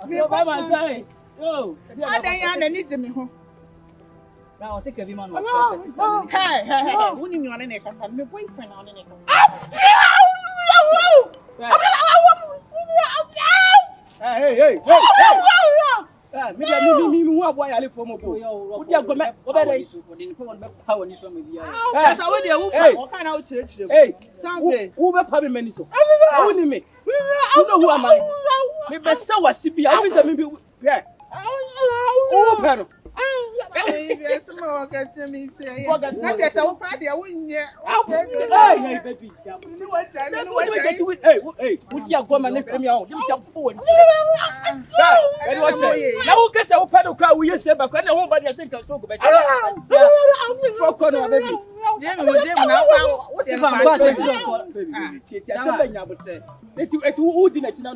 Yo, I don't need to me home. Now, sick of him on Hey, who knew you on the neck? I my boyfriend on the neck. Hey. Me, why I live for more. What you go back? What are they? That's how they what kind of church? Hey, who were probably many so? Only me. You know who am I? Me best so was CB. I wish I maybe. Yeah. Oh, panel. Yes, more catch me say. Not just our party, I wouldn't yet. Hey, baby. You know what? Hey, would you have gone and let me out? You jump forward. Now, who gets our pedal crowd? We say, but when nobody has think of so good. For corner, baby. Jim, now, what if I'm baby? Who didn't know?